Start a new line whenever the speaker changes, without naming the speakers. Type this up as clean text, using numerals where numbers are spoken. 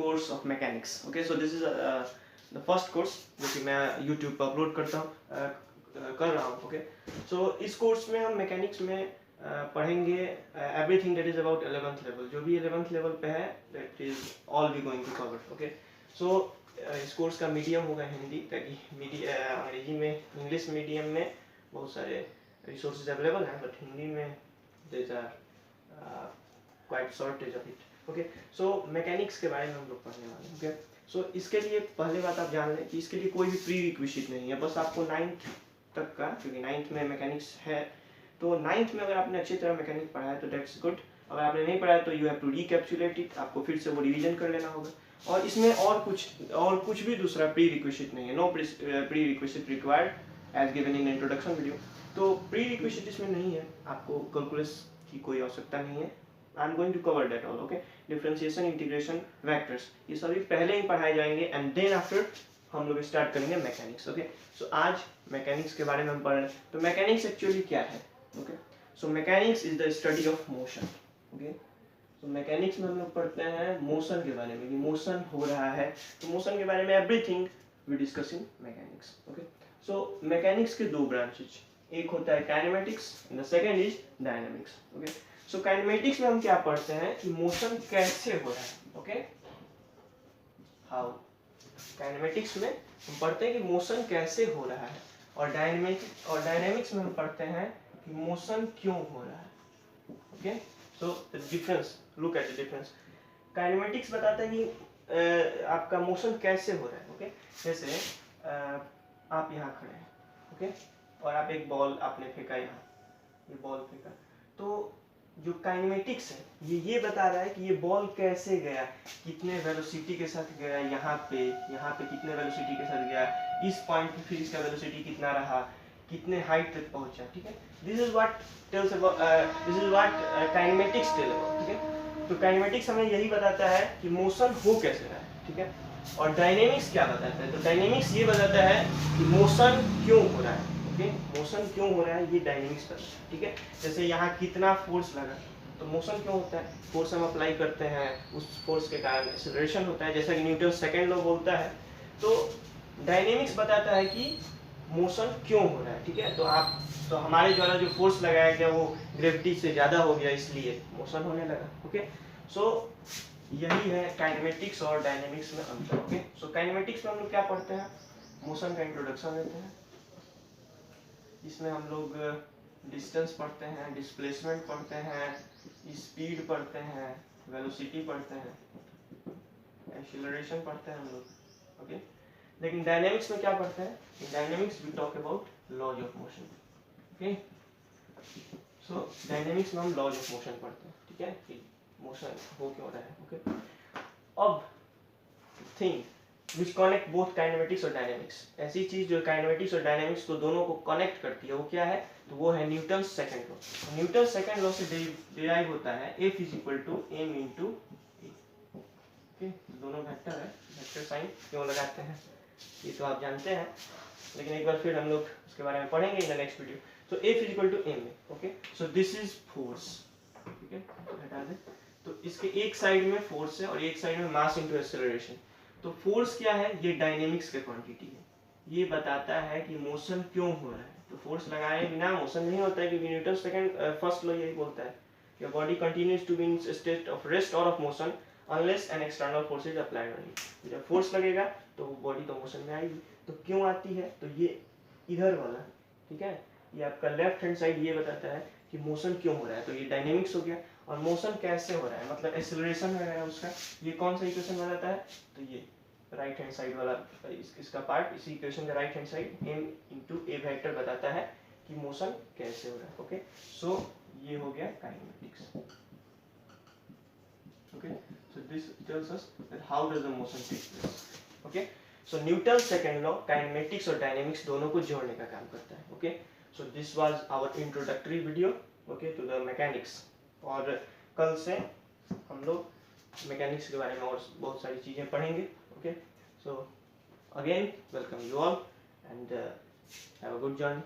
Course of mechanics. Okay, so this is the first course जो कि मैं YouTube पर अपलोड करता हूँ कर रहा हूँ। ओके, सो इस कोर्स में हम मैकेनिक्स में पढ़ेंगे everything that is about 11th level. जो भी 11th लेवल पे है that is all we going to cover. Okay, so इस कोर्स का मीडियम होगा हिंदी, ताकि अंग्रेजी में इंग्लिश मीडियम में बहुत सारे रिसोर्सेज अवेलेबल हैं, बट हिंदी में there are quite shortage of it. Okay, so mechanics के बारे में हम लोग पढ़ने वाले हैं। ओके, सो इसके लिए पहले बात आप जान लें कि इसके लिए कोई भी प्री रिक्विजिट नहीं है, बस आपको 9th तक का, क्योंकि 9th में मैकेनिक्स है, तो 9th में अगर आपने अच्छी तरह मैकेनिक पढ़ा है तो दैट्स गुड। अगर आपने नहीं पढ़ा है तो यू हैव टू रिकैप्सुलेट इट, आपको फिर से वो रिवीजन कर लेना होगा। और इसमें और कुछ भी दूसरा प्री रिक्विजिट नहीं है, no prerequisite required as given in introduction video. तो प्री रिक्विजिट इसमें नहीं है, आपको कैलकुलस की कोई आवश्यकता नहीं है। I am going to cover that all. Okay, differentiation, integration, vectors, ये सभी पहले ही पढ़ाए जाएंगे एंड देन आफ्टर हम लोग स्टार्ट करेंगे मैकेनिक्स। ओके, सो आज मैकेनिक्स के बारे में हम पढ़ रहे हैं। तो मैकेनिक्स एक्चुअली क्या है? Okay, so mechanics is the study of motion. Okay, तो मैकेनिक्स में हम लोग पढ़ते हैं मोशन के बारे में, कि मोशन हो रहा है, तो मोशन के बारे में everything we discuss in mechanics. Okay, so mechanics के दो ब्रांचेज, एक होता है kinematics and the second is dynamics. Okay, so kinematics में हम क्या पढ़ते हैं कि मोशन कैसे हो रहा है। ओके, हाउ, काइनेमेटिक्स में हम पढ़ते हैं कि मोशन कैसे हो रहा है, और डायनेमिक्स में हम पढ़ते हैं कि मोशन क्यों हो रहा है। Okay, so the difference, look at the difference. Kinematics बताता है कि आपका मोशन कैसे हो रहा है। ओके, जैसे आप यहाँ खड़े हैं, ओके, और आप एक बॉल आपने फेंका, यहाँ ये बॉल फेंका, तो जो काइनेमेटिक्स है ये बता रहा है कि ये बॉल कैसे गया, कितने वेलोसिटी के साथ गया, यहाँ पे कितने वेलोसिटी के साथ गया, इस पॉइंट पे फिर इसका वेलोसिटी कितना रहा, कितने हाइट तक पहुंचा। ठीक है, this is what tells about, this is what kinematics tell about. ठीक है, तो काइनेमेटिक्स हमें यही बताता है कि मोशन हो कैसे रहा है। ठीक है, और डायनेमिक्स क्या बताता है? तो डायनेमिक्स ये बताता है कि मोशन क्यों हो रहा है। ओके, मोशन क्यों हो रहा है ये डायनेमिक्स बताता है। ठीक है, जैसे यहाँ कितना फोर्स लगा, तो मोशन क्यों होता है? फोर्स हम अप्लाई करते हैं, उस फोर्स के कारण एक्सेलरेशन होता है, जैसा कि न्यूटन सेकंड लॉ बोलता है। तो डायनेमिक्स बताता है कि मोशन क्यों हो रहा है। ठीक है, तो हमारे द्वारा जो फोर्स लगाया गया वो ग्रेविटी से ज़्यादा हो गया, इसलिए मोशन होने लगा। ओके, सो यही है काइनेमेटिक्स और डायनेमिक्स में अंतर। ओके, सो काइनेमेटिक्स में हम लोग क्या पढ़ते हैं? मोशन का इंट्रोडक्शन लेते हैं, इसमें हम लोग डिस्टेंस पढ़ते हैं, डिस्प्लेसमेंट पढ़ते हैं, स्पीड पढ़ते हैं, वेलोसिटी पढ़ते हैं, एक्सीलरेशन पढ़ते हैं हम लोग। ओके, लेकिन डायनेमिक्स में क्या पढ़ते हैं? In dynamics we talk about laws of motion. Okay, so dynamics में हम लॉज ऑफ मोशन पढ़ते हैं। ठीक है, कि मोशन हो क्यों रहा है। ओके, अब thing which connect both kinematics और डायनेमिक्स, ऐसी चीज जो काइनेमेटिक्स और डायनेमिक्स को दोनों को कनेक्ट करती है, वो क्या है? तो वो है Newton second law. Newton second law से डिराइव होता है F is equal to m into a. Okay, दोनों वेक्टर है, वेक्टर साइन क्यों लगाते हैं ये तो आप जानते हैं, लेकिन एक बार फिर हम लोग उसके बारे में पढ़ेंगे इन द नेक्स्ट वीडियो। तो F is equal to m है। Okay, so this is force. ठीक है, हटा दें, तो इसके एक साइड में फोर्स है और एक साइड में मास इनटू एक्सेलरेशन। तो फोर्स क्या है? ये डायनेमिक्स का क्वांटिटी है, ये बताता है कि मोशन क्यों हो रहा है। तो फोर्स लगाए बिना मोशन नहीं होता है, क्योंकि न्यूटन सेकंड फर्स्ट लॉ यही बोलता है कि body continues to be in state of rest और of motion unless an external force is applied on it. जब फोर्स लगेगा तो बॉडी तो मोशन में आएगी। तो क्यों आती है? तो ये इधर वाला, ठीक है, ये आपका लेफ्ट हैंड साइड ये बताता है कि मोशन क्यों हो रहा है। तो ये डायनेमिक्स हो गया। और मोशन कैसे हो रहा है, मतलब एक्सेलरेशन वगैरह उसका ये कौन सा इक्वेशन बताता है? तो ये राइट हैंड साइड वाला इसका पार्ट, इसी इक्वेशन का right hand side m into a vector बताता है कि मोशन कैसे हो रहा है। ओके, सो ये हो गया kinematics. Okay, so this tells us that how does the motion take place. Okay, so Newton second law kinematics और डायनेमिक्स दोनों को जोड़ने का काम करता है। Okay, so this was our introductory video okay to the mechanics. और कल से हम लोग मैकेनिक्स के बारे में और बहुत सारी चीज़ें पढ़ेंगे। Okay, so again welcome you all and have a good journey.